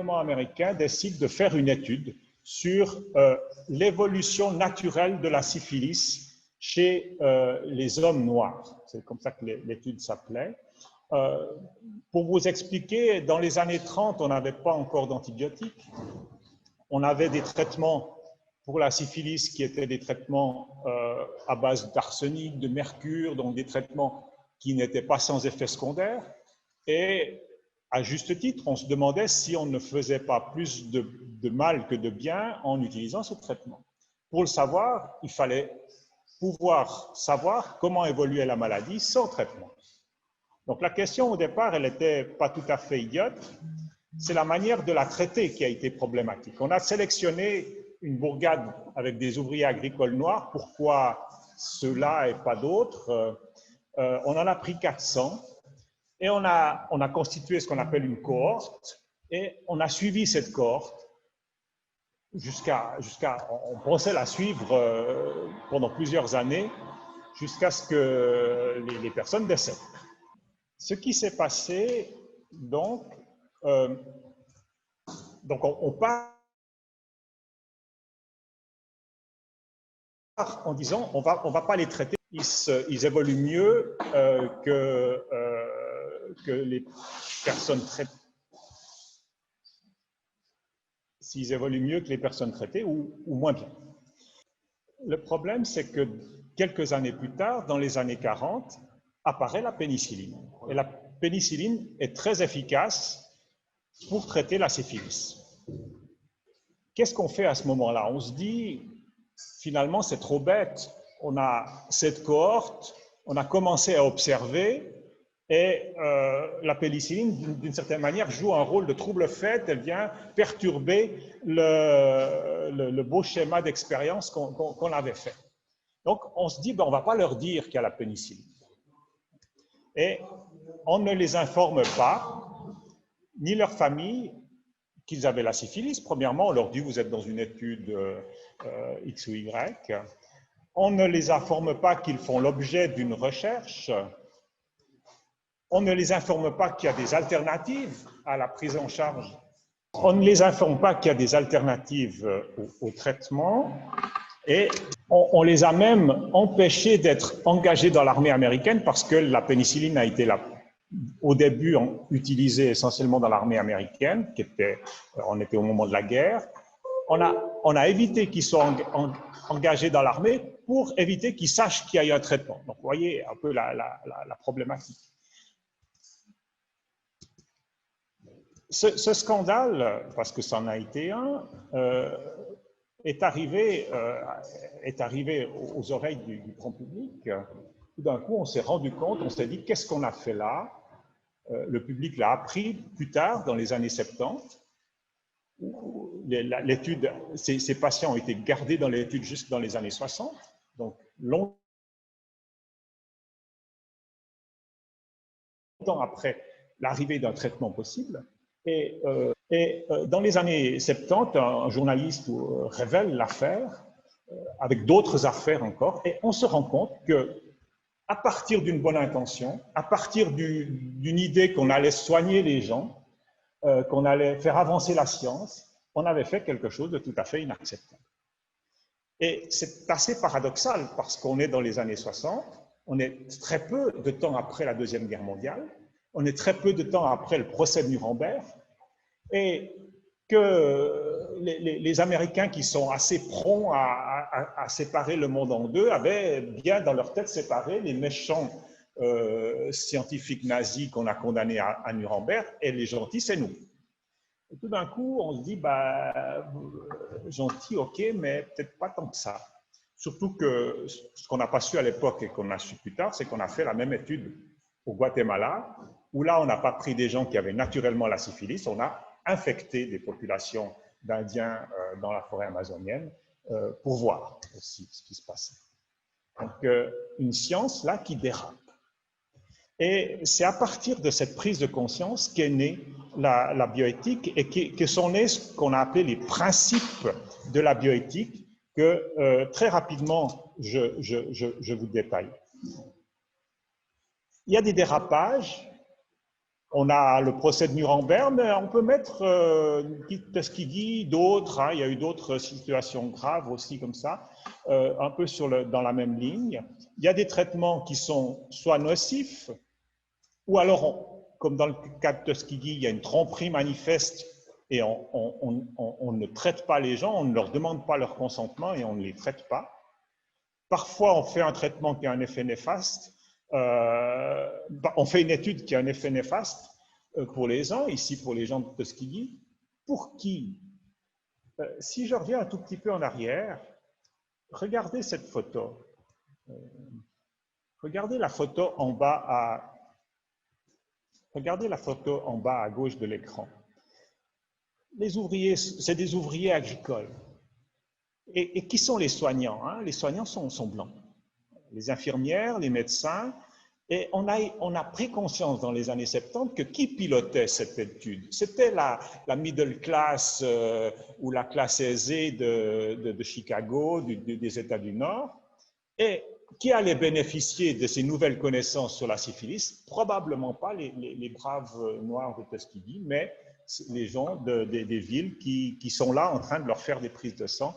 gouvernement américain décide de faire une étude sur l'évolution naturelle de la syphilis chez les hommes noirs. C'est comme ça que l'étude s'appelait. Pour vous expliquer, dans les années 30, on n'avait pas encore d'antibiotiques. On avait des traitements pour la syphilis qui étaient des traitements à base d'arsenic, de mercure, donc des traitements qui n'étaient pas sans effet secondaire. Et à juste titre, on se demandait si on ne faisait pas plus de mal que de bien en utilisant ce traitement. Pour le savoir, il fallait pouvoir savoir comment évoluait la maladie sans traitement. Donc la question au départ, elle n'était pas tout à fait idiote, c'est la manière de la traiter qui a été problématique. On a sélectionné une bourgade avec des ouvriers agricoles noirs, pourquoi ceux-là et pas d'autres? On en a pris 400 et on a constitué ce qu'on appelle une cohorte et on a suivi cette cohorte on pensait la suivre pendant plusieurs années jusqu'à ce que les personnes décèdent. Ce qui s'est passé, donc on part en disant on va pas les traiter, ils évoluent mieux que les personnes traitées. S'ils évoluent mieux que les personnes traitées ou moins bien. Le problème, c'est que quelques années plus tard, dans les années 40, apparaît la pénicilline. Et la pénicilline est très efficace pour traiter la syphilis. Qu'est-ce qu'on fait à ce moment-là? On se dit, finalement, c'est trop bête. On a cette cohorte, on a commencé à observer, et la pénicilline, d'une certaine manière, joue un rôle de trouble-fête. Elle vient perturber le beau schéma d'expérience qu'on avait fait. Donc, on se dit, ben, on ne va pas leur dire qu'il y a la pénicilline. Et on ne les informe pas, ni leur famille, qu'ils avaient la syphilis. Premièrement, on leur dit, vous êtes dans une étude X ou Y. On ne les informe pas qu'ils font l'objet d'une recherche. On ne les informe pas qu'il y a des alternatives à la prise en charge. On ne les informe pas qu'il y a des alternatives au traitement. Et on les a même empêchés d'être engagés dans l'armée américaine parce que la pénicilline a été au début utilisée essentiellement dans l'armée américaine, on était au moment de la guerre. On a évité qu'ils soient engagés dans l'armée pour éviter qu'ils sachent qu'il y a eu un traitement. Donc, vous voyez un peu la problématique. Ce scandale, parce que ça en a été un, est arrivé aux oreilles du grand public. Tout d'un coup, on s'est rendu compte, on s'est dit, qu'est-ce qu'on a fait là? Le public l'a appris plus tard, dans les années 70. L'étude, ces patients ont été gardés dans l'étude jusque dans les années 60, donc longtemps après l'arrivée d'un traitement possible. Et dans les années 70, un journaliste révèle l'affaire, avec d'autres affaires encore, et on se rend compte que, à partir d'une bonne intention, à partir d'une idée qu'on allait soigner les gens, qu'on allait faire avancer la science, on avait fait quelque chose de tout à fait inacceptable. Et c'est assez paradoxal parce qu'on est dans les années 60, on est très peu de temps après la Deuxième Guerre mondiale, on est très peu de temps après le procès de Nuremberg, et que les Américains qui sont assez prompts à séparer le monde en deux avaient bien dans leur tête séparé les méchants scientifiques nazis qu'on a condamnés à Nuremberg et les gentils, c'est nous. Et tout d'un coup, on se dit, bah, gentil, ok, mais peut-être pas tant que ça. Surtout que ce qu'on n'a pas su à l'époque et qu'on a su plus tard, c'est qu'on a fait la même étude au Guatemala, où là, on n'a pas pris des gens qui avaient naturellement la syphilis, on a infecté des populations d'Indiens dans la forêt amazonienne pour voir aussi ce qui se passait. Donc, une science là qui dérape. Et c'est à partir de cette prise de conscience qu'est née la bioéthique et que sont nés ce qu'on a appelé les principes de la bioéthique que très rapidement je vous détaille. Il y a des dérapages On a le procès de Nuremberg, mais on peut mettre Tuskegee, d'autres, hein, il y a eu d'autres situations graves aussi comme ça, un peu dans la même ligne. Il y a des traitements qui sont soit nocifs, ou alors, comme dans le cas de Tuskegee, il y a une tromperie manifeste et on ne traite pas les gens, on ne leur demande pas leur consentement et on ne les traite pas. Parfois, on fait un traitement qui a un effet néfaste. On fait une étude qui a un effet néfaste pour les gens, ici pour les gens de Tuskegee. Pour qui? Si je reviens un tout petit peu en arrière, regardez cette photo. Regardez la photo en bas à gauche de l'écran. Les ouvriers, c'est des ouvriers agricoles. Et qui sont les soignants, hein? Les soignants sont blancs. Les infirmières, les médecins. Et on a pris conscience dans les années 70 que qui pilotait cette étude? C'était la middle class ou la classe aisée de Chicago, des États du Nord. Et qui allait bénéficier de ces nouvelles connaissances sur la syphilis? Probablement pas les braves noirs de Tuskegee, mais les gens des villes qui sont là en train de leur faire des prises de sang.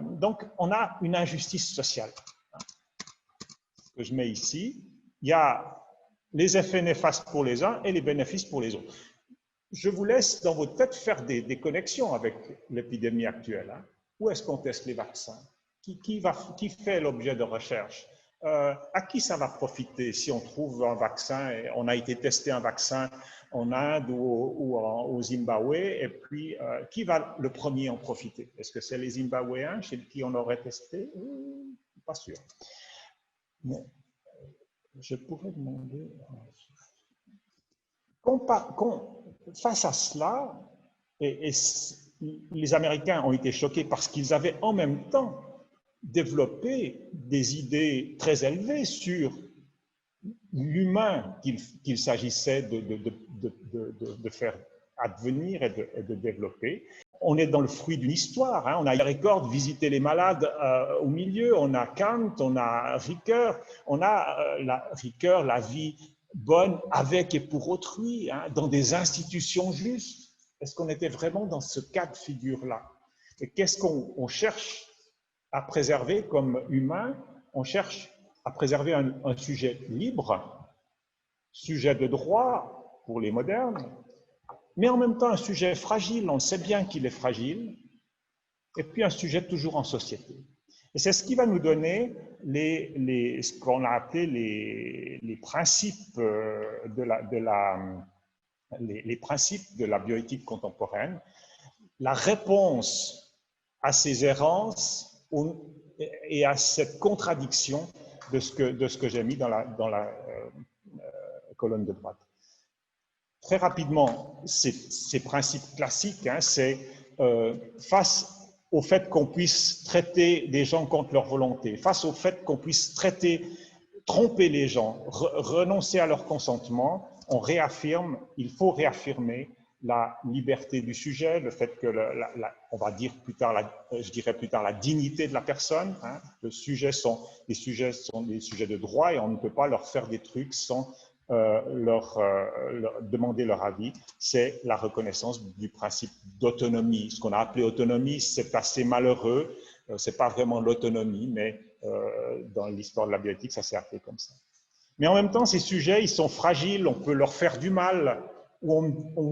Donc, on a une injustice sociale. Ce que je mets ici, il y a les effets néfastes pour les uns et les bénéfices pour les autres. Je vous laisse dans votre tête faire des connexions avec l'épidémie actuelle. Hein. Où est-ce qu'on teste les vaccins? Qui fait l'objet de recherche? À qui ça va profiter si on trouve un vaccin et on a été testé un vaccin en Inde ou au Zimbabwe, et puis qui va le premier en profiter? Est-ce que c'est les Zimbabwéens chez qui on aurait testé? Pas sûr. Mais je pourrais demander... Face à cela, et les Américains ont été choqués parce qu'ils avaient en même temps développé des idées très élevées sur l'humain qu'il s'agissait de faire advenir et de développer. On est dans le fruit d'une histoire. Hein. On a Record, visiter les malades au milieu. On a Kant, on a Ricoeur. On a Ricoeur, la vie bonne avec et pour autrui, hein, dans des institutions justes. Est-ce qu'on était vraiment dans ce cas de figure-là? Et qu'est-ce qu'on cherche à préserver comme humain? On cherche à préserver un sujet libre, sujet de droit pour les modernes, mais en même temps un sujet fragile, on sait bien qu'il est fragile, et puis un sujet toujours en société. Et c'est ce qui va nous donner ce qu'on a appelé les principes les principes de la bioéthique contemporaine, la réponse à ces errances et à cette contradiction de ce que j'ai mis dans la colonne de droite. Très rapidement, ces principes classiques, hein, c'est face au fait qu'on puisse traiter des gens contre leur volonté, face au fait qu'on puisse tromper les gens, renoncer à leur consentement, il faut réaffirmer la liberté du sujet, le fait que, on va dire plus tard, je dirais plus tard, la dignité de la personne. Hein, les sujets sont des sujets de droit et on ne peut pas leur faire des trucs sans leur demander leur avis. C'est la reconnaissance du principe d'autonomie. Ce qu'on a appelé autonomie, c'est assez malheureux. C'est pas vraiment l'autonomie, mais dans l'histoire de la bioéthique, ça s'est appelé comme ça. Mais en même temps, ces sujets, ils sont fragiles, on peut leur faire du mal, ou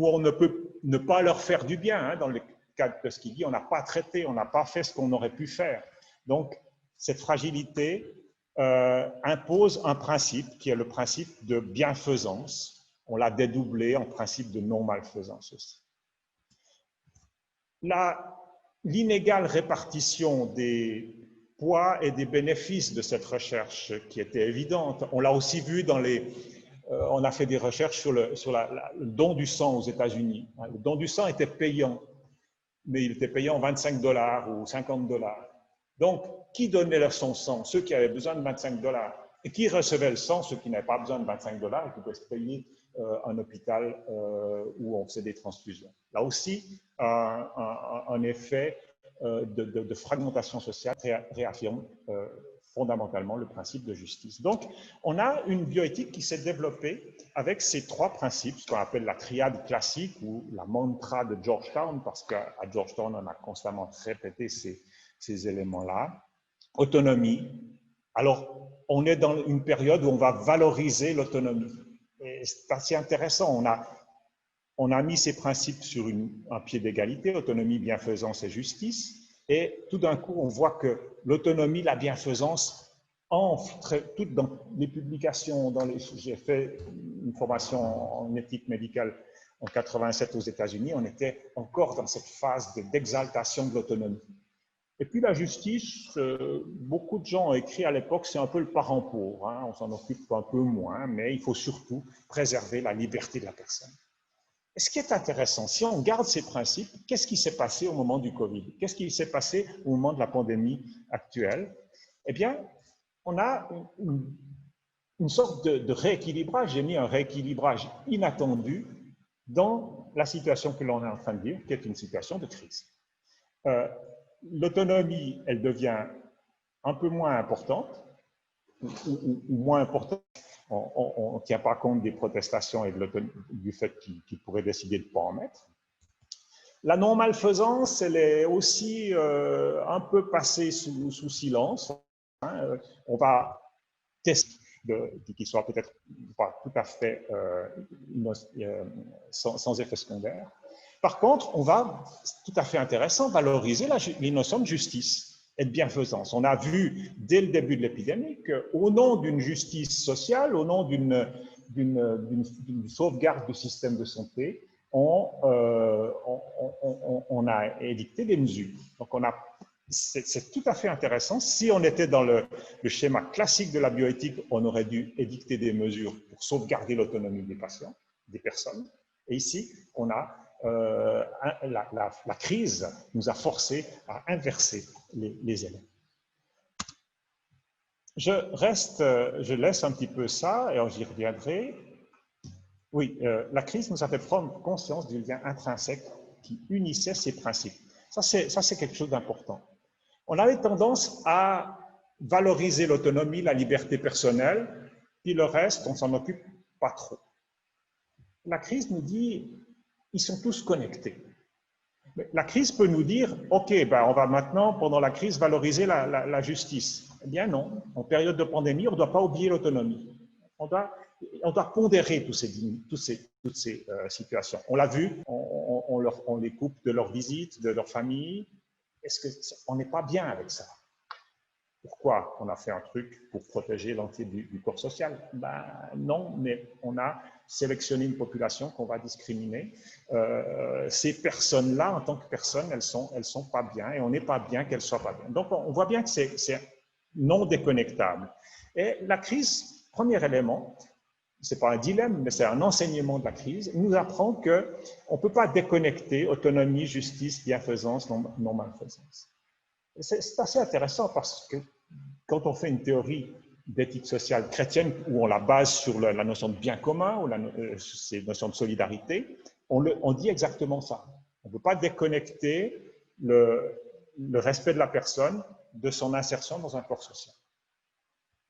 on ne peut ne pas leur faire du bien. Hein. Dans le cas de Tuskegee, on n'a pas traité, on n'a pas fait ce qu'on aurait pu faire. Donc, cette fragilité impose un principe qui est le principe de bienfaisance. On l'a dédoublé en principe de non-malfaisance aussi. L'inégale répartition des poids et des bénéfices de cette recherche qui était évidente, on l'a aussi vu on a fait des recherches sur le don du sang aux États-Unis. Le don du sang était payant, mais il était payant 25 $ ou 50 $. Donc, qui donnait son sang? Ceux qui avaient besoin de 25 $. Et qui recevait le sang? Ceux qui n'avaient pas besoin de 25 $ et qui pouvaient se payer un hôpital où on faisait des transfusions. Là aussi, un effet de fragmentation sociale réaffirme fondamentalement le principe de justice. Donc, on a une bioéthique qui s'est développée avec ces trois principes, ce qu'on appelle la triade classique ou la mantra de Georgetown, parce qu'à Georgetown, on a constamment répété ces éléments-là. Autonomie. Alors, on est dans une période où on va valoriser l'autonomie. Et c'est assez intéressant. On a mis ces principes sur un pied d'égalité, autonomie, bienfaisance et justice. Et tout d'un coup, on voit que l'autonomie, la bienfaisance, toutes dans les publications, j'ai fait une formation en éthique médicale en 87 aux États-Unis, on était encore dans cette phase d'exaltation de l'autonomie. Et puis la justice, beaucoup de gens ont écrit à l'époque, c'est un peu le parent pauvre, hein, on s'en occupe un peu moins, mais il faut surtout préserver la liberté de la personne. Et ce qui est intéressant, si on garde ces principes, qu'est-ce qui s'est passé au moment du Covid? Qu'est-ce qui s'est passé au moment de la pandémie actuelle? Eh bien, on a une sorte de rééquilibrage, j'ai mis un rééquilibrage inattendu dans la situation que l'on est en train de vivre, qui est une situation de crise. L'autonomie, elle devient un peu moins importante, ou moins importante. On ne tient pas compte des protestations et du fait qu'ils pourraient décider de ne pas en mettre. La non-malfaisance, elle est aussi un peu passée sous silence. Hein. On va tester qu'il soit peut-être pas tout à fait sans effet secondaire. Par contre, on va, tout à fait intéressant, valoriser les notions de justice et de bienfaisance. On a vu dès le début de l'épidémie qu'au nom d'une justice sociale, au nom d'une sauvegarde du système de santé, on a édicté des mesures. Donc, c'est tout à fait intéressant. Si on était dans le schéma classique de la bioéthique, on aurait dû édicter des mesures pour sauvegarder l'autonomie des patients, des personnes. Et ici, on a la crise nous a forcé à inverser les éléments. Je laisse un petit peu ça et j'y reviendrai. Oui, la crise nous a fait prendre conscience du lien intrinsèque qui unissait ces principes. Ça, c'est quelque chose d'important. On avait tendance à valoriser l'autonomie, la liberté personnelle, puis le reste, on s'en occupe pas trop. La crise nous dit, ils sont tous connectés. Mais la crise peut nous dire, OK, ben on va maintenant, pendant la crise, valoriser la justice. Eh bien non, en période de pandémie, on ne doit pas oublier l'autonomie. On doit pondérer toutes ces situations. On l'a vu, on les coupe de leur visite, de leur famille. Est-ce qu'on n'est pas bien avec ça? Pourquoi on a fait un truc pour protéger l'entier du corps social? Ben non, mais on a sélectionné une population qu'on va discriminer. Ces personnes-là, en tant que personnes, elles sont pas bien et on n'est pas bien qu'elles soient pas bien. Donc, on voit bien que c'est non déconnectable. Et la crise, premier élément, c'est pas un dilemme, mais c'est un enseignement de la crise, nous apprend qu'on ne peut pas déconnecter autonomie, justice, bienfaisance, non-malfaisance. C'est assez intéressant parce que quand on fait une théorie d'éthique sociale chrétienne où on la base sur la notion de bien commun ou ces notions de solidarité, on dit exactement ça. On ne peut pas déconnecter le respect de la personne de son insertion dans un corps social.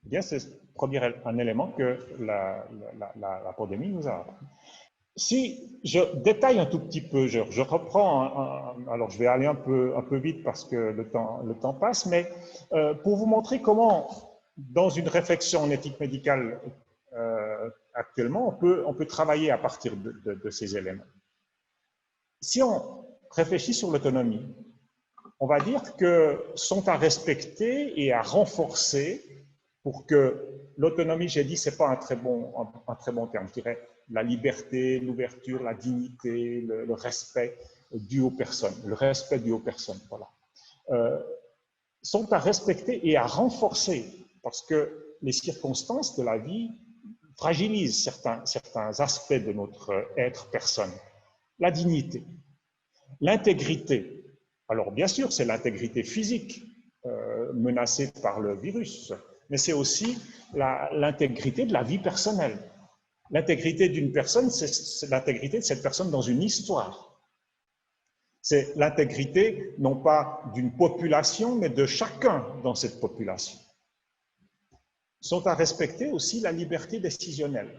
Eh bien, c'est un élément que la pandémie nous a appris. Si je détaille un tout petit peu, je reprends, alors je vais aller un peu vite parce que le temps passe, mais pour vous montrer comment, dans une réflexion en éthique médicale actuellement, on peut travailler à partir de ces éléments. Si on réfléchit sur l'autonomie, on va dire que sont à respecter et à renforcer pour que l'autonomie, j'ai dit, c'est pas un très bon terme, je dirais la liberté, l'ouverture, la dignité, le respect dû aux personnes, le respect dû aux personnes, voilà, sont à respecter et à renforcer parce que les circonstances de la vie fragilisent certains aspects de notre être personne. La dignité, l'intégrité. Alors bien sûr, c'est l'intégrité physique menacée par le virus, mais c'est aussi l'intégrité de la vie personnelle. L'intégrité d'une personne, c'est l'intégrité de cette personne dans une histoire. C'est l'intégrité, non pas d'une population, mais de chacun dans cette population. sont à respecter aussi la liberté décisionnelle.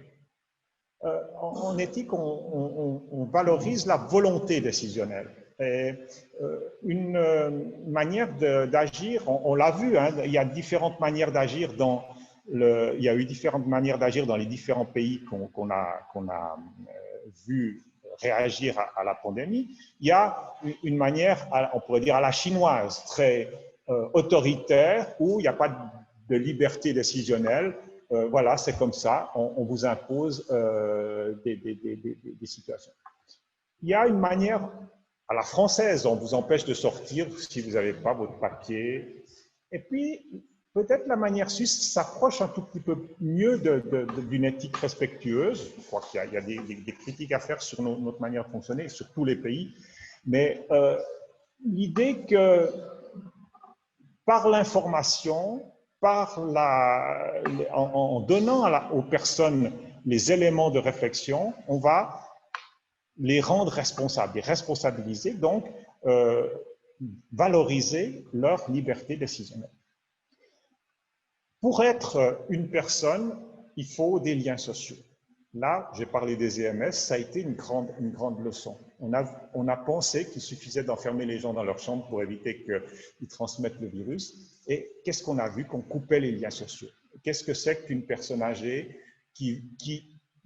En éthique, on valorise la volonté décisionnelle. Et une manière d'agir, on l'a vu, hein, il y a différentes manières d'agir il y a eu différentes manières d'agir dans les différents pays qu'on a vu réagir à la pandémie. Il y a une manière, on pourrait dire à la chinoise, très autoritaire, où il n'y a pas de liberté décisionnelle. Voilà, c'est comme ça, on vous impose des situations. Il y a une manière à la française, on vous empêche de sortir si vous n'avez pas votre papier. Et puis, peut-être la manière suisse s'approche un tout petit peu mieux d'une éthique respectueuse. Je crois qu'il y a des critiques à faire sur notre manière de fonctionner, sur tous les pays. Mais l'idée que par l'information, en donnant aux personnes les éléments de réflexion, on va les rendre responsables, les responsabiliser, donc valoriser leur liberté décisionnelle. Pour être une personne, il faut des liens sociaux. Là, j'ai parlé des EMS, ça a été une grande leçon. On a pensé qu'il suffisait d'enfermer les gens dans leur chambre pour éviter qu'ils transmettent le virus. Et qu'est-ce qu'on a vu? Qu'on coupait les liens sociaux. Qu'est-ce que c'est qu'une personne âgée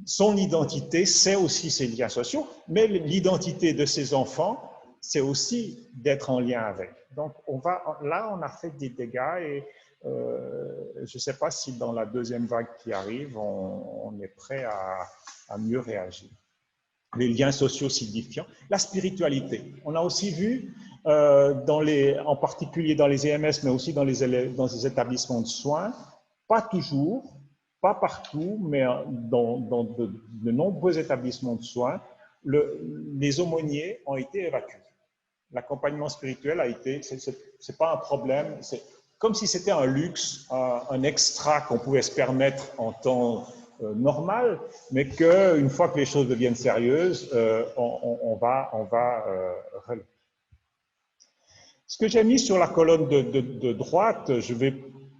son identité, c'est aussi ses liens sociaux, mais l'identité de ses enfants, c'est aussi d'être en lien avec. Donc, là, on a fait des dégâts et je ne sais pas si dans la deuxième vague qui arrive, on est prêt à mieux réagir. Les liens sociaux signifiants. La spiritualité. On a aussi vu, en particulier dans les EMS, mais aussi dans les établissements de soins, pas toujours, pas partout, mais dans de nombreux établissements de soins, les aumôniers ont été évacués. L'accompagnement spirituel a été, c'est pas un problème, c'est comme si c'était un luxe, un extra qu'on pouvait se permettre en temps normal, mais qu'une fois que les choses deviennent sérieuses, on va relever. Ce que j'ai mis sur la colonne de droite, je vais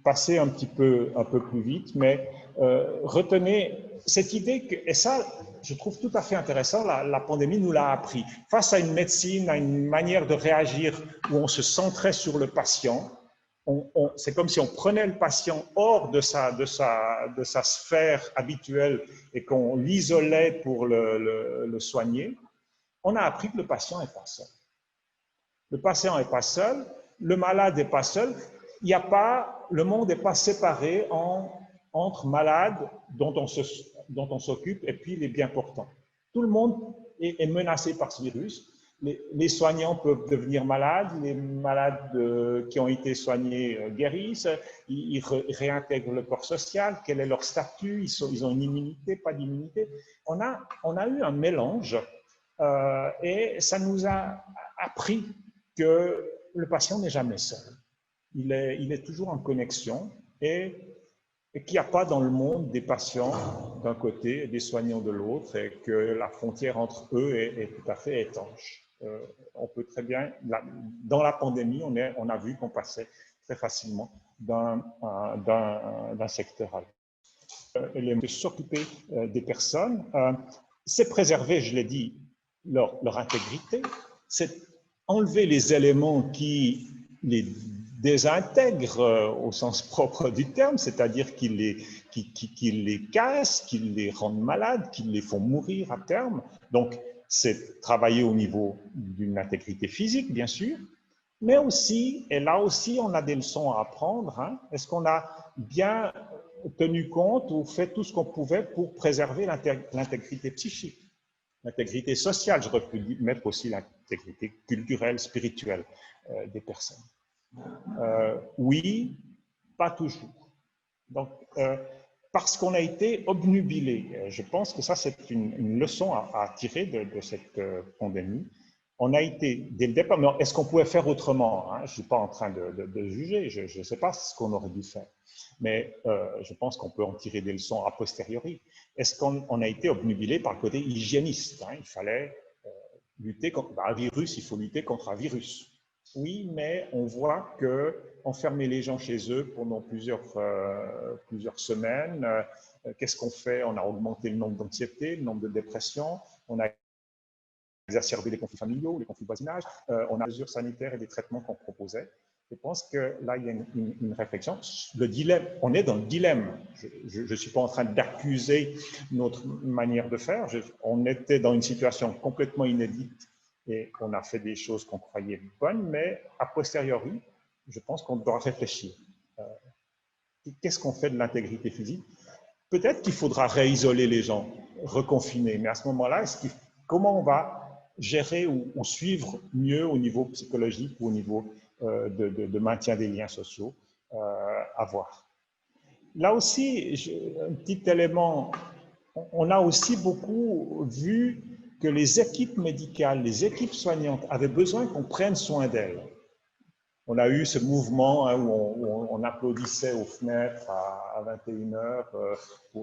passer un peu plus vite, mais retenez cette idée que, et ça, je trouve tout à fait intéressant, la pandémie nous l'a appris. Face à une médecine, à une manière de réagir où on se centrait sur le patient, c'est comme si on prenait le patient hors de sa sphère habituelle et qu'on l'isolait pour le soigner. On a appris que le patient n'est pas seul. Le patient n'est pas seul, le malade n'est pas seul. Le monde n'est pas séparé entre malades dont on s'occupe et puis les bien portants. Tout le monde est menacé par ce virus. Les soignants peuvent devenir malades, les malades qui ont été soignés guérissent, ils réintègrent le corps social, quel est leur statut, ils ont une immunité, pas d'immunité. On a eu un mélange et ça nous a appris que le patient n'est jamais seul. Il est toujours en connexion et qu'il n'y a pas dans le monde des patients d'un côté et des soignants de l'autre et que la frontière entre eux est tout à fait étanche. On peut très bien, dans la pandémie, on a vu qu'on passait très facilement d'un secteur à l'autre. S'occuper des personnes, c'est préserver, je l'ai dit, leur intégrité, c'est enlever les éléments qui les désintègrent au sens propre du terme, c'est-à-dire qu'ils les cassent, qu'ils les rendent malades, qu'ils les font mourir à terme. Donc, c'est travailler au niveau d'une intégrité physique, bien sûr, mais aussi, et là aussi, on a des leçons à apprendre. Hein. Est-ce qu'on a bien tenu compte ou fait tout ce qu'on pouvait pour préserver l'intégrité psychique, l'intégrité sociale, j'aurais pu mettre aussi l'intégrité culturelle, spirituelle des personnes. Oui, pas toujours. Donc, parce qu'on a été obnubilé. Je pense que ça, c'est une leçon à tirer de cette pandémie. On a été, dès le départ, mais est-ce qu'on pouvait faire autrement, hein? Je ne suis pas en train de juger, je ne sais pas ce qu'on aurait dû faire, mais je pense qu'on peut en tirer des leçons a posteriori. Est-ce qu'on a été obnubilé par le côté hygiéniste, hein? Il fallait lutter contre un virus, il faut lutter contre un virus. Oui, mais on voit que enfermer les gens chez eux pendant plusieurs semaines. Qu'est-ce qu'on fait? On a augmenté le nombre d'anxiété, le nombre de dépressions, on a exacerbé les conflits familiaux, les conflits de voisinage, on a des mesures sanitaires et des traitements qu'on proposait. Je pense que là, il y a une réflexion. Le dilemme, on est dans le dilemme. Je ne suis pas en train d'accuser notre manière de faire. On était dans une situation complètement inédite et on a fait des choses qu'on croyait bonnes, mais a posteriori, je pense qu'on doit réfléchir. Qu'est-ce qu'on fait de l'intégrité physique? Peut-être qu'il faudra réisoler les gens, reconfiner, mais à ce moment-là, comment on va gérer ou suivre mieux au niveau psychologique ou au niveau de maintien des liens sociaux à voir. Là aussi, un petit élément, on a aussi beaucoup vu que les équipes médicales, les équipes soignantes avaient besoin qu'on prenne soin d'elles. On a eu ce mouvement où on applaudissait aux fenêtres à 21h.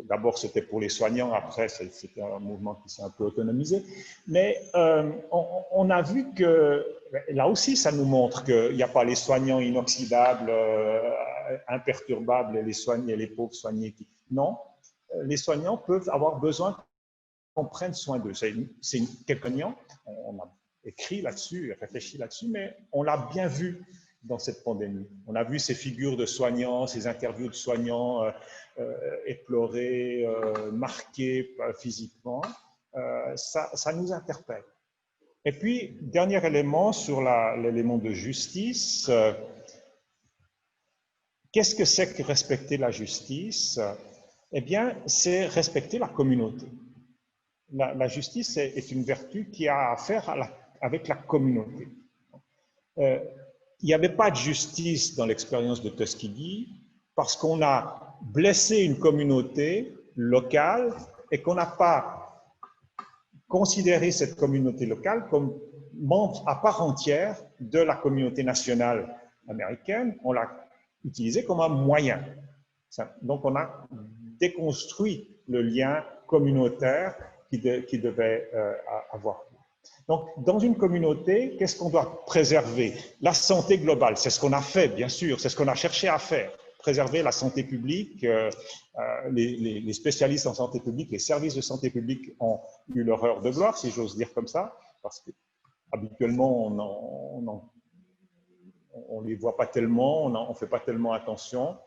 D'abord, c'était pour les soignants. Après, c'était un mouvement qui s'est un peu autonomisé. Mais on a vu que, là aussi, ça nous montre qu'il n'y a pas les soignants inoxydables, imperturbables, et les pauvres soignés. Non, les soignants peuvent avoir besoin qu'on prenne soin d'eux. C'est quelques niants. On a écrit là-dessus, réfléchi là-dessus, mais on l'a bien vu dans cette pandémie. On a vu ces figures de soignants, ces interviews de soignants éplorées, marquées physiquement. Ça nous interpelle. Et puis, dernier élément sur l'élément de justice. Qu'est-ce que c'est que respecter la justice? Eh bien, c'est respecter la communauté. La justice est une vertu qui a à faire avec la communauté. Il n'y avait pas de justice dans l'expérience de Tuskegee parce qu'on a blessé une communauté locale et qu'on n'a pas considéré cette communauté locale comme membre à part entière de la communauté nationale américaine. On l'a utilisé comme un moyen. Donc, on a déconstruit le lien communautaire qui devait avoir. Donc, dans une communauté, qu'est-ce qu'on doit préserver? La santé globale, c'est ce qu'on a fait, bien sûr, c'est ce qu'on a cherché à faire. Préserver la santé publique, les spécialistes en santé publique, les services de santé publique ont eu leur heure de gloire, si j'ose dire comme ça, parce que habituellement, on ne les voit pas tellement, on ne fait pas tellement attention.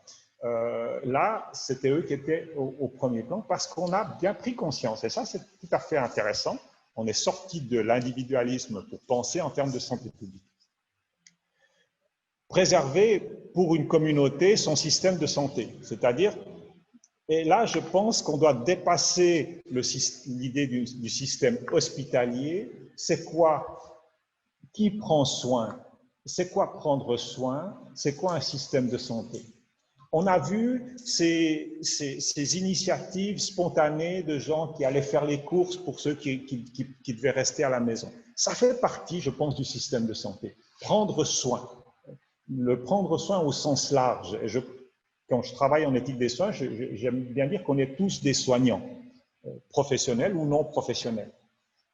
Là, c'était eux qui étaient au premier plan parce qu'on a bien pris conscience, et ça, c'est tout à fait intéressant. On est sorti de l'individualisme pour penser en termes de santé publique. Préserver pour une communauté son système de santé, c'est-à-dire, et là, je pense qu'on doit dépasser l'idée du système hospitalier. C'est quoi? Qui prend soin? C'est quoi prendre soin? C'est quoi un système de santé? On a vu ces initiatives spontanées de gens qui allaient faire les courses pour ceux qui devaient rester à la maison. Ça fait partie, je pense, du système de santé. Prendre soin. Le prendre soin au sens large. Et quand je travaille en éthique des soins, j'aime bien dire qu'on est tous des soignants, professionnels ou non professionnels.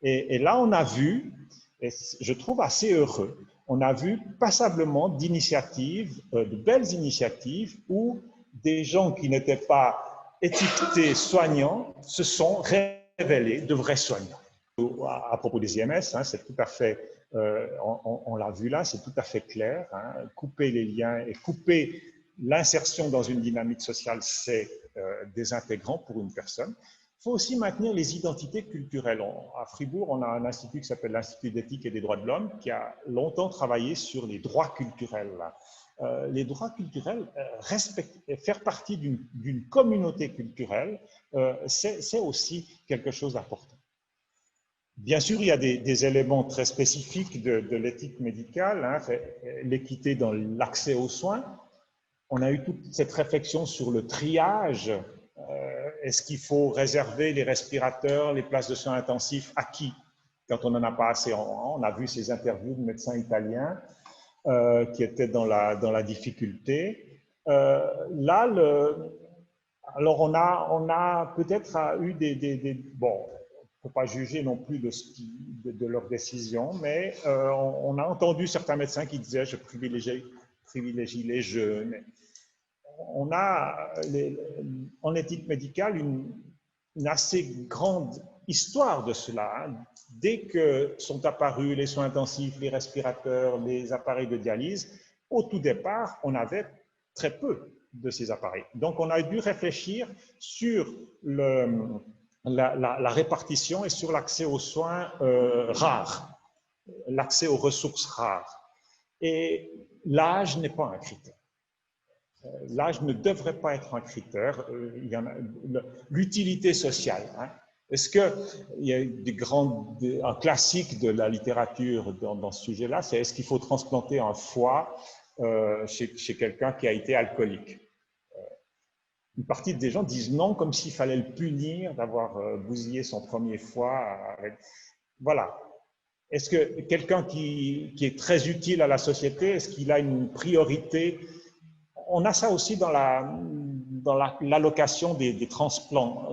Et là, on a vu, et je trouve assez heureux, on a vu passablement d'initiatives, de belles initiatives où des gens qui n'étaient pas étiquetés soignants se sont révélés de vrais soignants. À propos des IMS, hein, c'est tout à fait, on l'a vu là, c'est tout à fait clair. Hein, couper les liens et couper l'insertion dans une dynamique sociale, c'est désintégrant pour une personne. Il faut aussi maintenir les identités culturelles. À Fribourg, on a un institut qui s'appelle l'Institut d'éthique et des droits de l'homme qui a longtemps travaillé sur les droits culturels. Les droits culturels, faire partie d'une communauté culturelle, c'est aussi quelque chose d'important. Bien sûr, il y a des éléments très spécifiques de l'éthique médicale, hein, l'équité dans l'accès aux soins. On a eu toute cette réflexion sur le triage. Est-ce qu'il faut réserver les respirateurs, les places de soins intensifs à qui? Quand on n'en a pas assez. On a vu ces interviews de médecins italiens qui étaient dans la difficulté. Là, alors on a peut-être eu bon, il ne faut pas juger non plus de leurs décisions, mais on a entendu certains médecins qui disaient je privilégie les jeunes. On a en éthique médicale une assez grande histoire de cela. Hein. Dès que sont apparus les soins intensifs, les respirateurs, les appareils de dialyse, au tout départ, on avait très peu de ces appareils. Donc, on a dû réfléchir sur la répartition et sur l'accès aux soins rares, l'accès aux ressources rares. Et l'âge n'est pas un critère. L'âge ne devrait pas être un critère. L'utilité sociale. Hein. Est-ce qu'il y a un classique de la littérature dans ce sujet-là, c'est est-ce qu'il faut transplanter un foie chez quelqu'un qui a été alcoolique? Une partie des gens disent non, comme s'il fallait le punir d'avoir bousillé son premier foie. Voilà. Est-ce que quelqu'un qui est très utile à la société, est-ce qu'il a une priorité? On a ça aussi dans l'allocation des transplants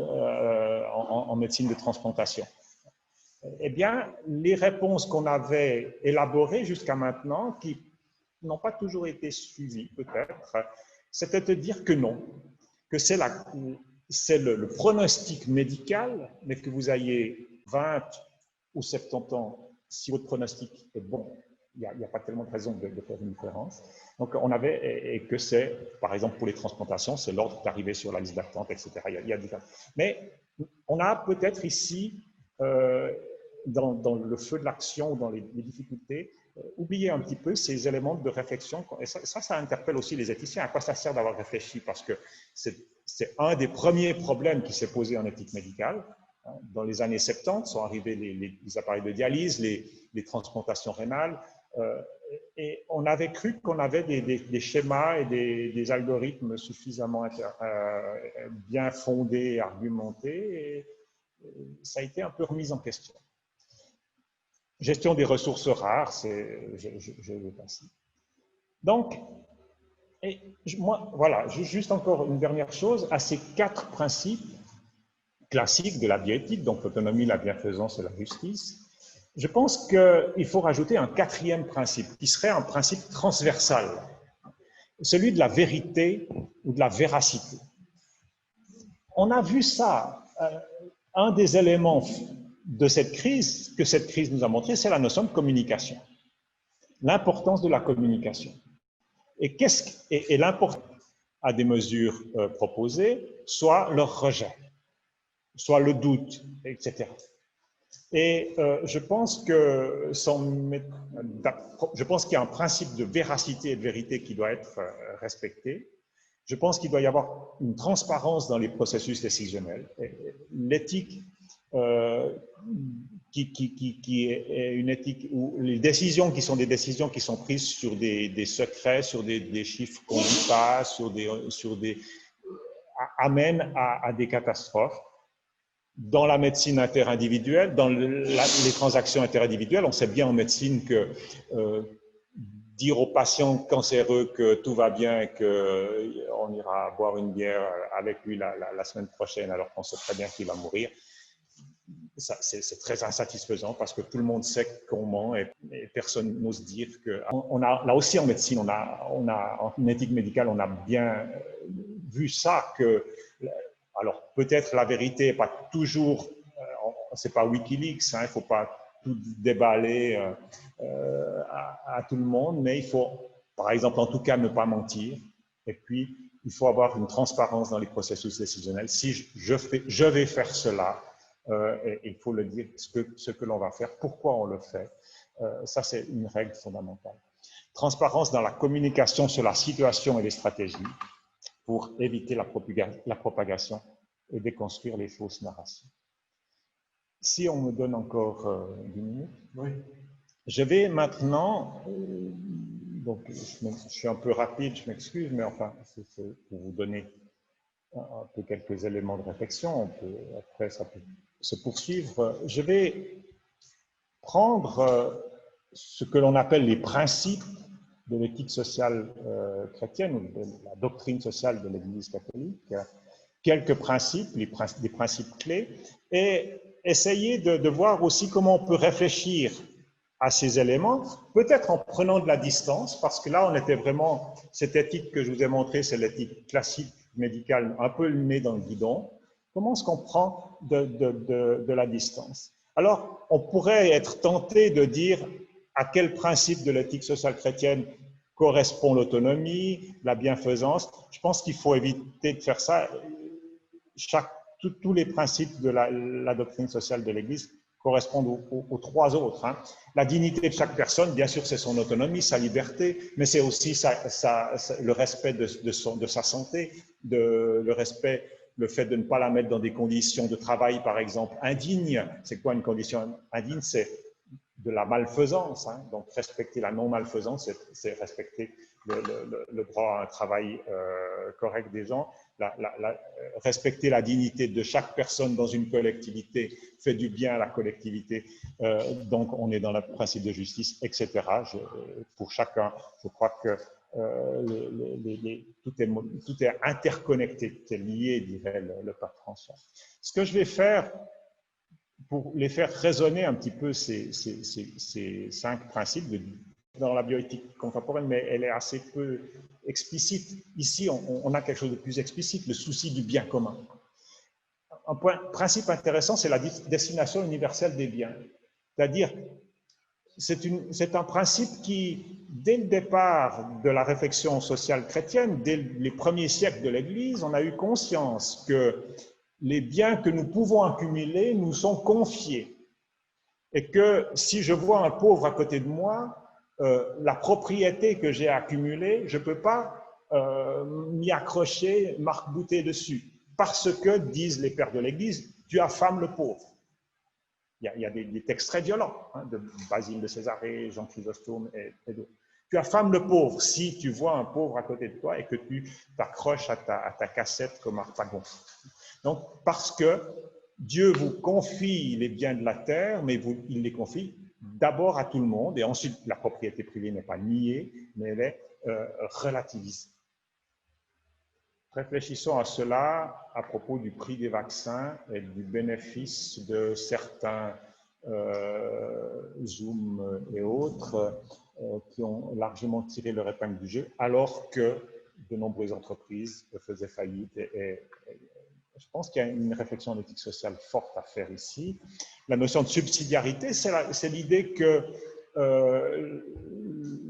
en médecine de transplantation. Eh bien, les réponses qu'on avait élaborées jusqu'à maintenant, qui n'ont pas toujours été suivies peut-être, c'était de dire que non, que c'est le pronostic médical, mais que vous ayez 20 ou 70 ans, si votre pronostic est bon, il n'y a pas tellement de raison de faire une différence. Donc, on avait, et que c'est, par exemple, pour les transplantations, c'est l'ordre d'arriver sur la liste d'attente, etc. Il y a différents. Mais on a peut-être ici, dans le feu de l'action ou dans les difficultés, oublié un petit peu ces éléments de réflexion. Et ça interpelle aussi les éthiciens. À quoi ça sert d'avoir réfléchi? Parce que c'est un des premiers problèmes qui s'est posé en éthique médicale. Dans les années 70, sont arrivés les appareils de dialyse, les transplantations rénales, et on avait cru qu'on avait des schémas et des algorithmes suffisamment bien fondés et argumentés, et ça a été un peu remis en question. Gestion des ressources rares, je vais passer. Donc, moi, voilà, juste encore une dernière chose, à ces 4 principes classiques de la bioéthique, donc l'autonomie, la bienfaisance et la justice, je pense qu'il faut rajouter un 4e principe, qui serait un principe transversal, celui de la vérité ou de la véracité. On a vu ça, un des éléments de cette crise, que cette crise nous a montré, c'est la notion de communication, l'importance de la communication. Et l'importance à des mesures proposées, soit leur rejet, soit le doute, etc. Et je pense qu'il y a un principe de véracité et de vérité qui doit être respecté. Je pense qu'il doit y avoir une transparence dans les processus décisionnels. L'éthique, qui est une éthique où les décisions qui sont des décisions qui sont prises sur des secrets, sur des chiffres qu'on ne dit pas, amènent à des catastrophes. Dans la médecine interindividuelle, dans les transactions interindividuelles, on sait bien en médecine que dire aux patients cancéreux que tout va bien et qu'on ira boire une bière avec lui la semaine prochaine alors qu'on sait très bien qu'il va mourir, c'est très insatisfaisant parce que tout le monde sait qu'on ment et personne n'ose dire que… Là aussi en médecine, en éthique médicale, on a bien vu ça que… Alors, peut-être la vérité n'est pas toujours, c'est pas Wikileaks, hein, il ne faut pas tout déballer à tout le monde, mais il faut, par exemple, en tout cas, ne pas mentir. Et puis, il faut avoir une transparence dans les processus décisionnels. Si je vais faire cela, et il faut le dire, ce que l'on va faire, pourquoi on le fait. Ça, c'est une règle fondamentale. Transparence dans la communication sur la situation et les stratégies, pour éviter la propagation et déconstruire les fausses narrations. Si on me donne encore 10 minutes, oui. Je vais maintenant, donc je suis un peu rapide, je m'excuse, mais enfin, c'est pour vous donner un peu quelques éléments de réflexion, après ça peut se poursuivre. Je vais prendre ce que l'on appelle les principes de l'éthique sociale chrétienne, ou de la doctrine sociale de l'Église catholique, quelques principes, des principes clés, et essayer de voir aussi comment on peut réfléchir à ces éléments, peut-être en prenant de la distance, parce que là, on était vraiment, cette éthique que je vous ai montrée, c'est l'éthique classique médicale, un peu le nez dans le guidon. Comment est-ce qu'on prend de la distance? Alors, on pourrait être tenté de dire à quel principe de l'éthique sociale chrétienne correspond l'autonomie, la bienfaisance. Je pense qu'il faut éviter de faire ça. Tous les principes de la doctrine sociale de l'Église correspondent aux trois autres. Hein. La dignité de chaque personne, bien sûr, c'est son autonomie, sa liberté, mais c'est aussi le respect de sa santé, le respect, le fait de ne pas la mettre dans des conditions de travail, par exemple, indignes. C'est quoi une condition indigne? C'est de la malfaisance. Hein. Donc, respecter la non-malfaisance, c'est respecter le droit à un travail correct des gens. Respecter la dignité de chaque personne dans une collectivité fait du bien à la collectivité. Donc, on est dans le principe de justice, etc. Pour chacun, je crois que tout est interconnecté, tout est lié, dirait le pape François. Ce que je vais faire, pour les faire résonner un petit peu ces 5 principes dans la bioéthique contemporaine, mais elle est assez peu explicite. Ici, on a quelque chose de plus explicite, le souci du bien commun. Un principe intéressant, c'est la destination universelle des biens. C'est-à-dire, c'est un principe qui, dès le départ de la réflexion sociale chrétienne, dès les premiers siècles de l'Église, on a eu conscience que les biens que nous pouvons accumuler nous sont confiés. Et que si je vois un pauvre à côté de moi, la propriété que j'ai accumulée, je ne peux pas m'y accrocher, m'arc-bouter dessus. Parce que, disent les pères de l'Église, tu affames le pauvre. Il y a des textes très violents, hein, de Basile de Césarée, Jean Chrysostome et d'autres. Tu affames le pauvre si tu vois un pauvre à côté de toi et que tu t'accroches à ta cassette comme Arpagon. Donc, parce que Dieu vous confie les biens de la terre, mais il les confie d'abord à tout le monde, et ensuite la propriété privée n'est pas niée, mais elle est relativisée. Réfléchissons à cela à propos du prix des vaccins et du bénéfice de certains Zoom et autres qui ont largement tiré leur épingle du jeu, alors que de nombreuses entreprises faisaient faillite je pense qu'il y a une réflexion en éthique sociale forte à faire ici. La notion de subsidiarité, c'est l'idée que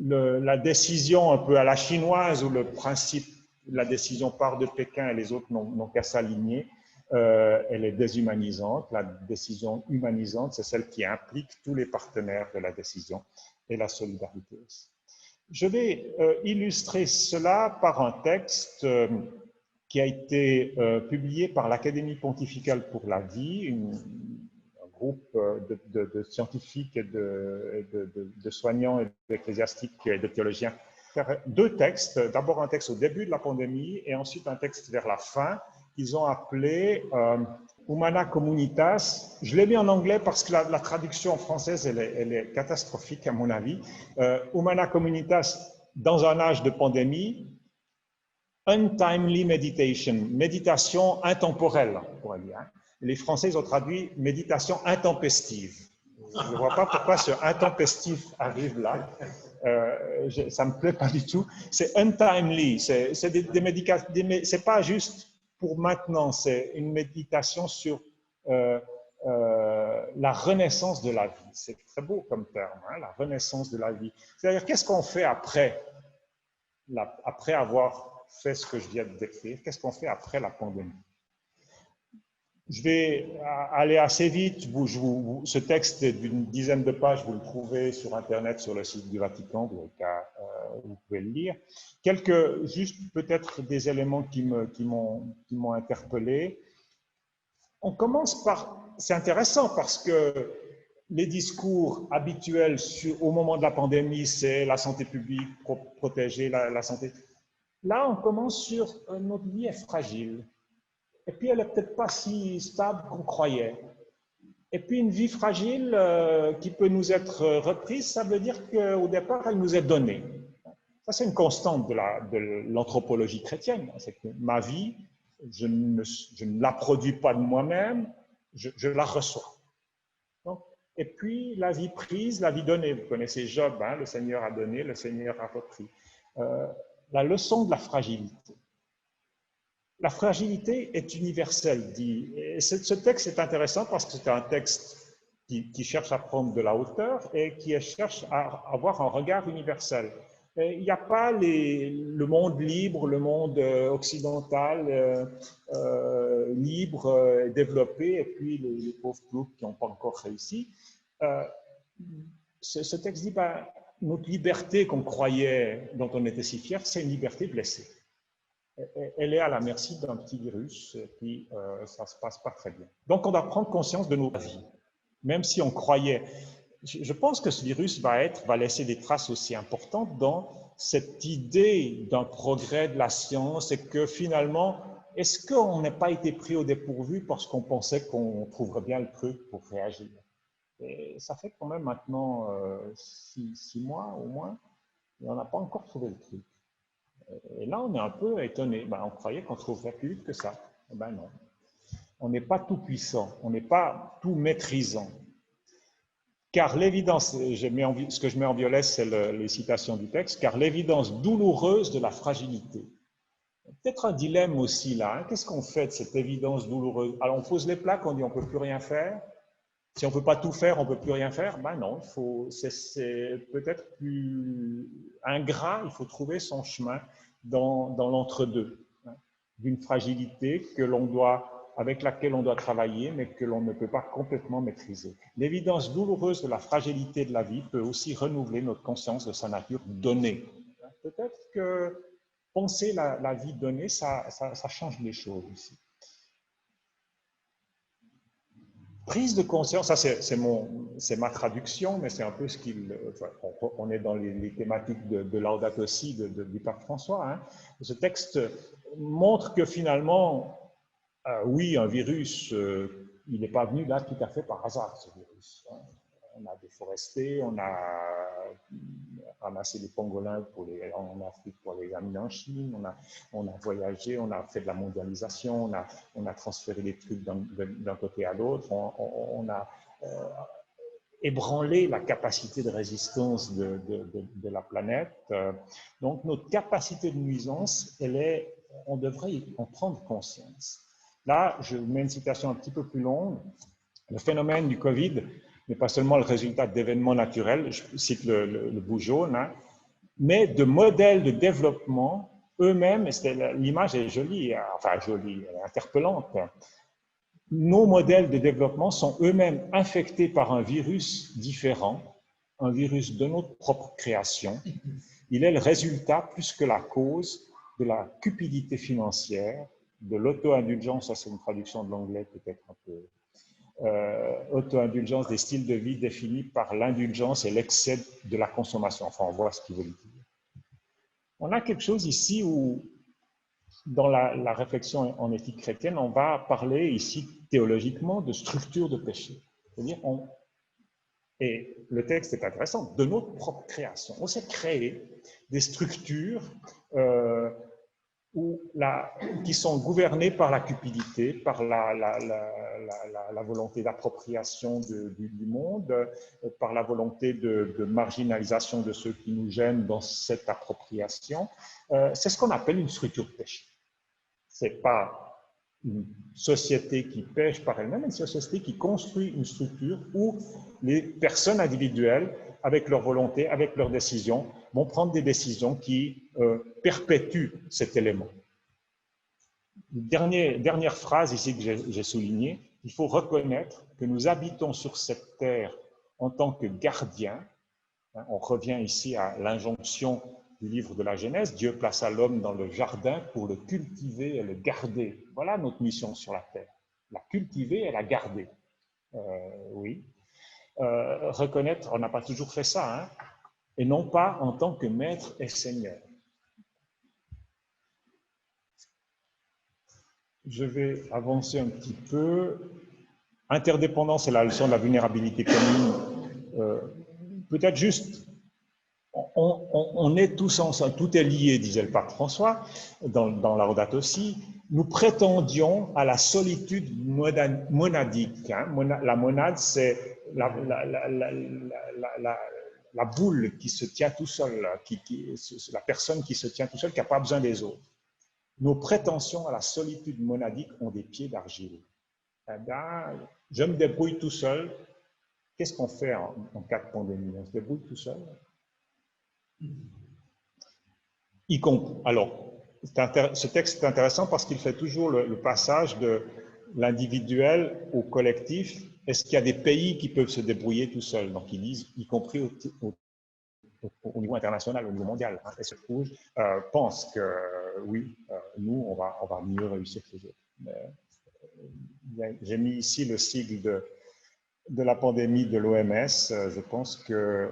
la décision un peu à la chinoise, où le principe, la décision part de Pékin et les autres n'ont qu'à s'aligner, elle est déshumanisante. La décision humanisante, c'est celle qui implique tous les partenaires de la décision et la solidarité aussi. Je vais illustrer cela par un texte qui a été publié par l'Académie pontificale pour la vie, un groupe de scientifiques et de soignants et d'ecclésiastiques et de théologiens. Deux textes, d'abord un texte au début de la pandémie et ensuite un texte vers la fin, qu'ils ont appelé Humana Communitas. Je l'ai mis en anglais parce que la traduction française, elle est catastrophique à mon avis. Humana Communitas dans un âge de pandémie, Untimely Meditation, méditation intemporelle, on pourrait dire. Les Français ils ont traduit méditation intempestive. Je ne vois pas pourquoi ce intempestif arrive là. Ça ne me plaît pas du tout. C'est untimely, c'est des médications, c'est pas juste pour maintenant, c'est une méditation sur la renaissance de la vie. C'est très beau comme terme, hein, la renaissance de la vie. C'est-à-dire, qu'est-ce qu'on fait après avoir fait ce que je viens de décrire? Qu'est-ce qu'on fait après la pandémie? Je vais aller assez vite. Ce texte est d'une dizaine de pages, vous le trouvez sur Internet, sur le site du Vatican, vous pouvez le lire. Juste peut-être des éléments qui m'ont interpellé. On commence par, c'est intéressant parce que les discours habituels au moment de la pandémie, c'est la santé publique, protéger la santé. Là, on commence sur notre vie est fragile. Et puis, elle n'est peut-être pas si stable qu'on croyait. Et puis, une vie fragile qui peut nous être reprise, ça veut dire qu'au départ, elle nous est donnée. Ça, c'est une constante de l'anthropologie chrétienne. C'est que ma vie, je ne la produis pas de moi-même, je la reçois. Donc, Et puis la vie prise, la vie donnée. Vous connaissez Job, hein, le Seigneur a donné, le Seigneur a repris. La leçon de la fragilité. La fragilité est universelle, dit. Et ce texte est intéressant parce que c'est un texte qui cherche à prendre de la hauteur et qui cherche à avoir un regard universel. Et il n'y a pas le monde libre, le monde occidental libre, développé, et puis les pauvres groupes qui n'ont pas encore réussi. Ce texte dit, ben, notre liberté qu'on croyait, dont on était si fiers, c'est une liberté blessée. Elle est à la merci d'un petit virus, et puis ça ne se passe pas très bien. Donc on doit prendre conscience de nos vies. Même si on croyait, je pense que ce virus va laisser des traces aussi importantes dans cette idée d'un progrès de la science et que finalement, est-ce qu'on n'a pas été pris au dépourvu parce qu'on pensait qu'on trouverait bien le truc pour réagir? Et ça fait quand même maintenant 6 mois au moins, et on n'a pas encore trouvé le truc. Et là, on est un peu étonné. Ben, on croyait qu'on trouverait plus vite que ça. Eh ben non. On n'est pas tout puissant, on n'est pas tout maîtrisant. Car l'évidence, ce que je mets en violet, c'est les citations du texte, car l'évidence douloureuse de la fragilité. Peut-être un dilemme aussi là. Hein. Qu'est-ce qu'on fait de cette évidence douloureuse? Alors on pose les plaques, on dit on ne peut plus rien faire. Si on ne peut pas tout faire, on ne peut plus rien faire. Ben non, c'est peut-être plus ingrat, il faut trouver son chemin dans l'entre-deux, hein, d'une fragilité avec laquelle on doit travailler, mais que l'on ne peut pas complètement maîtriser. L'évidence douloureuse de la fragilité de la vie peut aussi renouveler notre conscience de sa nature donnée. Peut-être que penser la vie donnée, ça change les choses ici. Prise de conscience, ça c'est ma traduction, mais c'est un peu ce qu'il... Enfin, on est dans les thématiques de Laudato Si du pape François. Hein. Ce texte montre que finalement, oui, un virus, il n'est pas venu là tout à fait par hasard, ce virus. Hein. On a déforesté, on a ramassé des pangolins en Afrique pour les amener en Chine, on a voyagé, on a fait de la mondialisation, on a transféré des trucs d'un côté à l'autre, on a ébranlé la capacité de résistance de la planète. Donc notre capacité de nuisance, on devrait en prendre conscience. Là, je mets une citation un petit peu plus longue. Le phénomène du Covid n'est pas seulement le résultat d'événements naturels, je cite le bout jaune, hein, mais de modèles de développement eux-mêmes, l'image est jolie, enfin jolie, interpellante. Nos modèles de développement sont eux-mêmes infectés par un virus différent, un virus de notre propre création. Il est le résultat, plus que la cause, de la cupidité financière, de l'auto-indulgence, ça c'est une traduction de l'anglais peut-être un peu... auto-indulgence des styles de vie définis par l'indulgence et l'excès de la consommation. Enfin, on voit ce qu'il veut dire. On a quelque chose ici où, dans la réflexion en éthique chrétienne, on va parler ici théologiquement de structure de péché. C'est-à-dire, et le texte est intéressant, de notre propre création. On s'est créé des structures qui sont gouvernées par la cupidité, par la volonté d'appropriation du monde, par la volonté de marginalisation de ceux qui nous gênent dans cette appropriation. C'est ce qu'on appelle une structure de péché. Ce n'est pas une société qui pêche par elle-même, mais une société qui construit une structure où les personnes individuelles, avec leur volonté, avec leurs décisions, vont prendre des décisions qui perpétuent cet élément. Dernière phrase ici que j'ai soulignée, il faut reconnaître que nous habitons sur cette terre en tant que gardiens. On revient ici à l'injonction du livre de la Genèse, Dieu plaça l'homme dans le jardin pour le cultiver et le garder. Voilà notre mission sur la terre, la cultiver et la garder. Oui. Reconnaître, on n'a pas toujours fait ça, hein, et non pas en tant que maître et seigneur. Je vais avancer un petit peu. Interdépendance et la leçon de la vulnérabilité commune. Peut-être juste, on est tous ensemble, tout est lié, disait le pape François, dans Laudato Si. Nous prétendions à la solitude monadique. Hein. La monade, c'est la boule qui se tient tout seul, la personne qui se tient tout seul, qui n'a pas besoin des autres. Nos prétentions à la solitude monadique ont des pieds d'argile. Eh bien, je me débrouille tout seul. Qu'est-ce qu'on fait en cas de pandémie? On se débrouille tout seul. Alors, ce texte est intéressant parce qu'il fait toujours le passage de l'individuel au collectif. Est-ce qu'il y a des pays qui peuvent se débrouiller tout seuls? Donc, ils disent, y compris au niveau international, au niveau mondial. Et ce rouge pense que oui, nous, on va mieux réussir que les autres. J'ai mis ici le sigle de la pandémie de l'OMS. Je pense que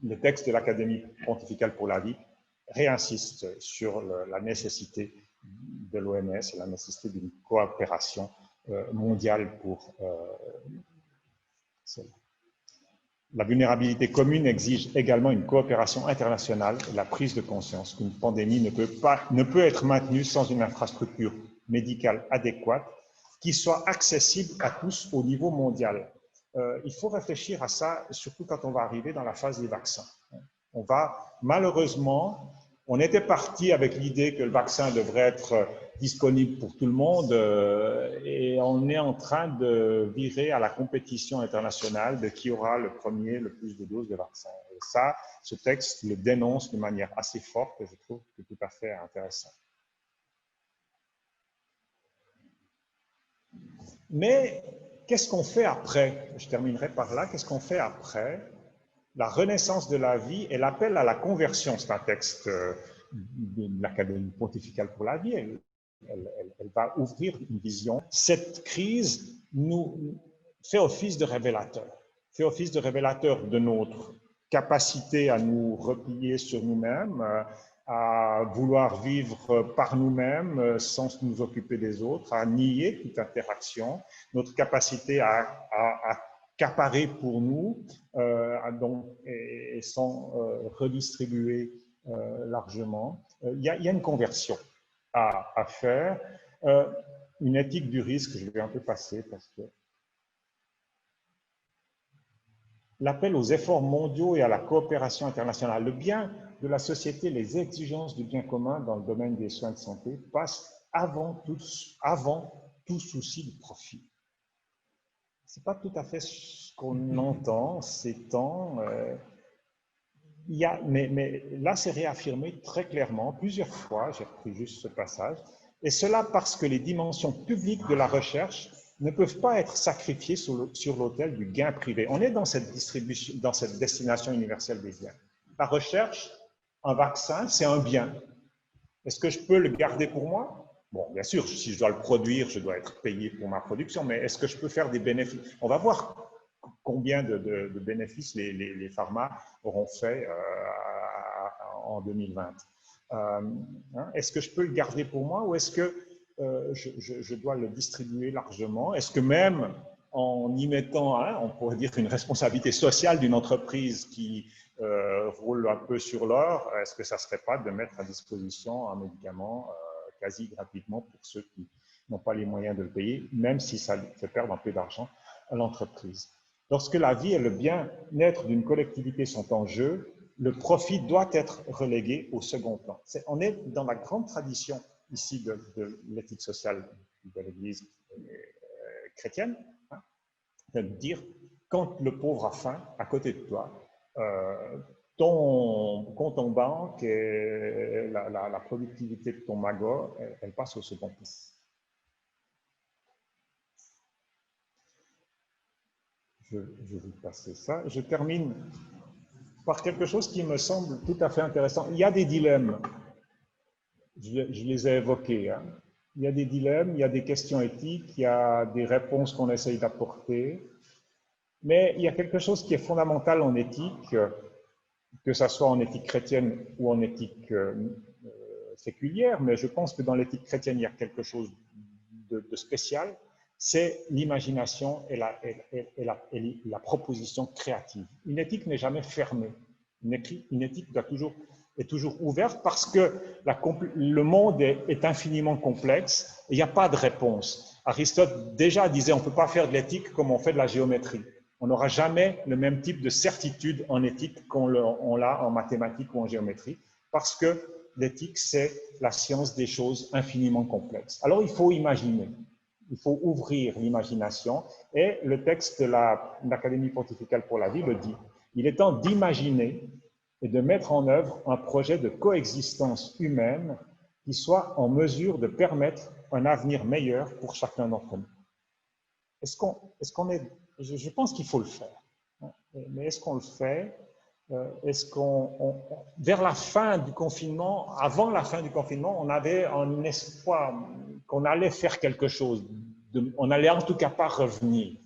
le texte de l'Académie pontificale pour la vie réinsiste sur la nécessité de l'OMS et la nécessité d'une coopération mondiale pour cela. La vulnérabilité commune exige également une coopération internationale et la prise de conscience qu'une pandémie ne peut être maintenue sans une infrastructure médicale adéquate qui soit accessible à tous au niveau mondial. Il faut réfléchir à ça, surtout quand on va arriver dans la phase des vaccins. On va, malheureusement, on était parti avec l'idée que le vaccin devrait être disponible pour tout le monde et on est en train de virer à la compétition internationale de qui aura le plus de doses de vaccin. Et ça, ce texte le dénonce de manière assez forte et je trouve que c'est tout à fait intéressant. Mais qu'est-ce qu'on fait après? Je terminerai par là. Qu'est-ce qu'on fait après? La renaissance de la vie et l'appel à la conversion, c'est un texte de l'Académie pontificale pour la vie. Elle va ouvrir une vision. Cette crise nous fait office de révélateur. Fait office de révélateur de notre capacité à nous replier sur nous-mêmes, à vouloir vivre par nous-mêmes sans nous occuper des autres, à nier toute interaction, notre capacité à accaparer pour nous et sans redistribuer largement. Il y a une conversion à faire, une éthique du risque, je vais un peu passer parce que l'appel aux efforts mondiaux et à la coopération internationale. Le bien de la société, les exigences du bien commun dans le domaine des soins de santé passent avant tout souci de profit. Ce n'est pas tout à fait ce qu'on entend ces temps. Mais là, c'est réaffirmé très clairement, plusieurs fois, j'ai repris juste ce passage, et cela parce que les dimensions publiques de la recherche ne peuvent pas être sacrifiées sur l'autel du gain privé. On est dans cette destination universelle des biens. La recherche, un vaccin, c'est un bien. Est-ce que je peux le garder pour moi? Bon, bien sûr, si je dois le produire, je dois être payé pour ma production, mais est-ce que je peux faire des bénéfices? On va voir combien de bénéfices les pharma auront fait en 2020. Est-ce que je peux le garder pour moi ou est-ce que je dois le distribuer largement? Est-ce que même en y mettant, on pourrait dire, une responsabilité sociale d'une entreprise qui roule un peu sur l'or, est-ce que ça ne serait pas de mettre à disposition un médicament quasi gratuitement pour ceux qui n'ont pas les moyens de le payer, même si ça fait perdre un peu d'argent à l'entreprise? Lorsque la vie et le bien-être d'une collectivité sont en jeu, le profit doit être relégué au second plan. On est dans la grande tradition ici de l'éthique sociale de l'Église chrétienne, de dire, quand le pauvre a faim, à côté de toi, ton compte en banque et la productivité de ton magot, elle passe au second plan. Je vais passer ça. Je termine par quelque chose qui me semble tout à fait intéressant. Il y a des dilemmes, je les ai évoqués. Il y a des dilemmes, il y a des questions éthiques, il y a des réponses qu'on essaye d'apporter, mais il y a quelque chose qui est fondamental en éthique, que ce soit en éthique chrétienne ou en éthique séculière, mais je pense que dans l'éthique chrétienne, il y a quelque chose de spécial, c'est l'imagination et la proposition créative. Une éthique n'est jamais fermée. Une éthique est toujours ouverte parce que le monde est infiniment complexe et il n'y a pas de réponse. Aristote déjà disait on ne peut pas faire de l'éthique comme on fait de la géométrie. On n'aura jamais le même type de certitude en éthique qu'on l'a en mathématiques ou en géométrie, parce que l'éthique, c'est la science des choses infiniment complexes. Alors, il faut imaginer, il faut ouvrir l'imagination, et le texte de l'Académie pontificale pour la vie le dit. Il est temps d'imaginer et de mettre en œuvre un projet de coexistence humaine qui soit en mesure de permettre un avenir meilleur pour chacun d'entre nous. Je pense qu'il faut le faire, mais est-ce qu'on le fait? Est-ce vers la fin du confinement, avant la fin du confinement, on avait un espoir qu'on allait faire quelque chose, on n'allait en tout cas pas revenir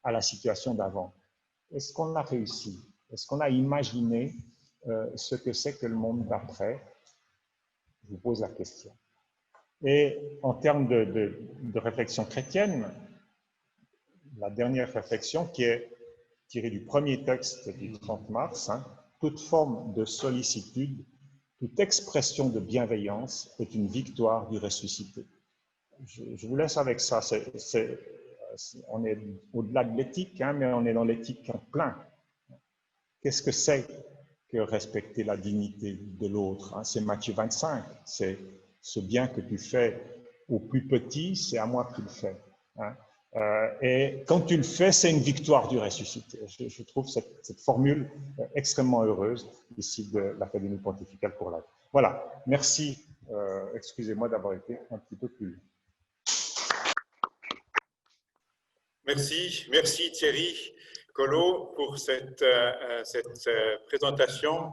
à la situation d'avant. Est-ce qu'on a réussi? Est-ce qu'on a imaginé ce que c'est que le monde d'après? Je vous pose la question. Et en termes de réflexion chrétienne, la dernière réflexion qui est tirée du premier texte du 30 mars, toute forme de sollicitude, toute expression de bienveillance est une victoire du ressuscité. Je vous laisse avec ça. On est au-delà de l'éthique, mais on est dans l'éthique en plein. Qu'est-ce que c'est que respecter la dignité de l'autre? C'est Matthieu 25. C'est ce bien que tu fais au plus petit, c'est à moi que tu le fais. Et quand tu le fais, c'est une victoire du ressuscité. Je trouve cette formule extrêmement heureuse ici de l'Académie pontificale pour la vie. Voilà, merci. Excusez-moi d'avoir été un petit peu plus long. Merci Thierry Collot pour cette présentation.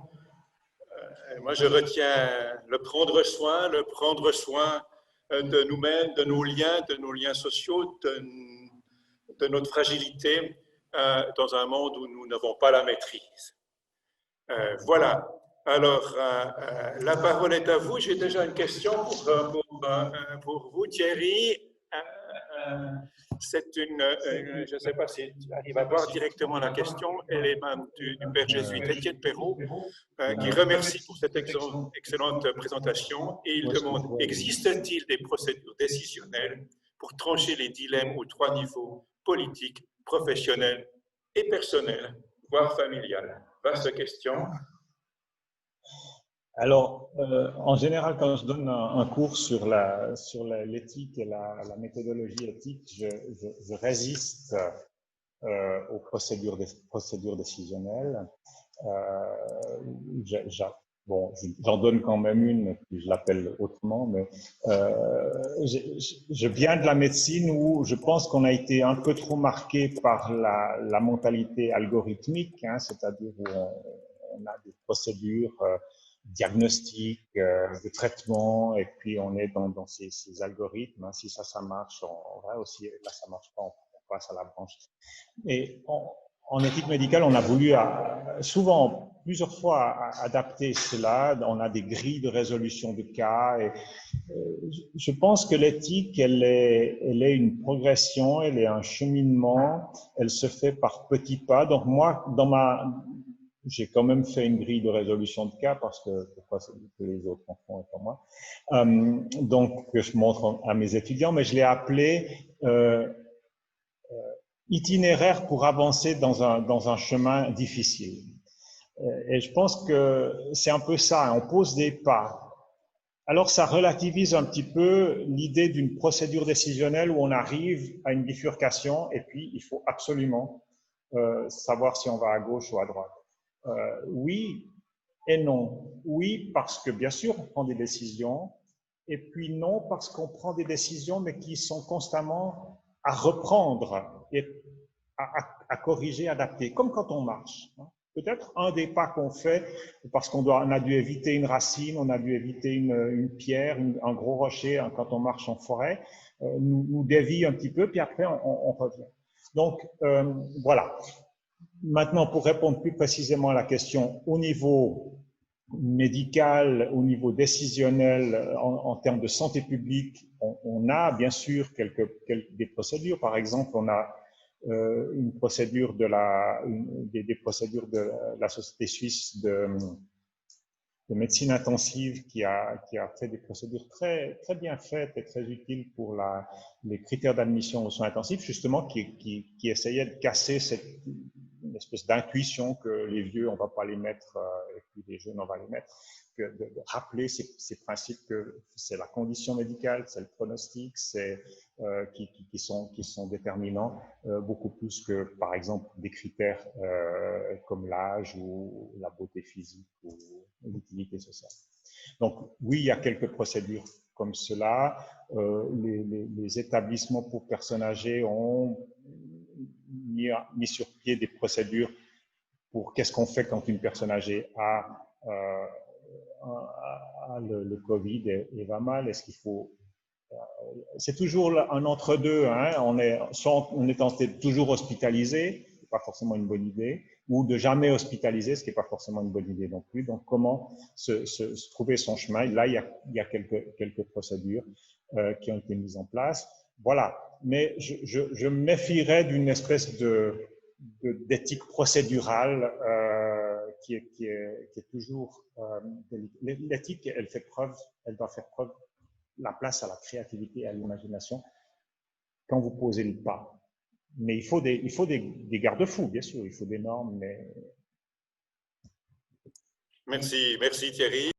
Moi, je retiens le prendre soin de nous-mêmes, de nos liens sociaux, de notre fragilité dans un monde où nous n'avons pas la maîtrise. Voilà. Alors, la parole est à vous. J'ai déjà une question pour vous, Thierry. C'est je ne sais pas si tu arrives à voir directement la question, elle est même du père jésuite Étienne Perrault, qui remercie pour cette excellente présentation et il demande: existe-t-il des procédures décisionnelles pour trancher les dilemmes aux 3 niveaux, politique, professionnel et personnel, voire familial? Vaste question. Alors, en général, quand je donne un cours sur l'éthique et la méthodologie éthique, je résiste aux procédures décisionnelles. J'en donne quand même une, puis je l'appelle autrement, mais je viens de la médecine où je pense qu'on a été un peu trop marqué par la mentalité algorithmique, c'est-à-dire où on a des procédures diagnostiques, de traitement, et puis on est dans ces algorithmes. Si ça marche, on va aussi, là ça marche pas, on passe à la branche. Et en éthique médicale, on a voulu souvent, plusieurs fois, adapter cela. On a des grilles de résolution de cas. Et, je pense que l'éthique, elle est une progression, elle est un cheminement, elle se fait par petits pas. Donc moi, j'ai quand même fait une grille de résolution de cas parce que pourquoi que les autres en font et pas moi. Donc que je montre à mes étudiants, mais je l'ai appelé itinéraire pour avancer dans un chemin difficile. Et je pense que c'est un peu ça, on pose des pas. Alors ça relativise un petit peu l'idée d'une procédure décisionnelle où on arrive à une bifurcation et puis il faut absolument savoir si on va à gauche ou à droite. Oui et non. Oui, parce que bien sûr on prend des décisions, et puis non, parce qu'on prend des décisions mais qui sont constamment à reprendre et à corriger, adapter, comme quand on marche. Peut-être un des pas qu'on fait, parce qu'on a dû éviter une racine, on a dû éviter une pierre, un gros rocher quand on marche en forêt, nous dévie un petit peu, puis après on revient. Donc voilà. Maintenant, pour répondre plus précisément à la question, au niveau médical, au niveau décisionnel, en termes de santé publique, on a bien sûr des procédures. Par exemple, on a une procédure des procédures de la société suisse de médecine intensive qui a fait des procédures très bien faites et très utiles pour les critères d'admission aux soins intensifs, justement, qui essayaient de casser une espèce d'intuition que les vieux, on ne va pas les mettre, et puis les jeunes, on va les mettre, de rappeler ces principes que c'est la condition médicale, c'est le pronostic, qui sont déterminants, beaucoup plus que, par exemple, des critères comme l'âge ou la beauté physique ou l'utilité sociale. Donc, oui, il y a quelques procédures comme cela. Les établissements pour personnes âgées ont mis sur pied des procédures pour qu'est-ce qu'on fait quand une personne âgée a le Covid et va mal. Est-ce qu'il faut... C'est toujours un entre-deux. Hein? On est tenté de toujours hospitaliser, ce n'est pas forcément une bonne idée, ou de jamais hospitaliser, ce qui n'est pas forcément une bonne idée non plus. Donc, comment se trouver son chemin? Là, il y a quelques procédures qui ont été mises en place. Voilà. Mais je me méfierais d'une espèce d'éthique procédurale qui est toujours... l'éthique, elle doit faire preuve la place à la créativité et à l'imagination quand vous posez le pas. Mais il faut des garde-fous, bien sûr, il faut des normes, mais... Merci Thierry.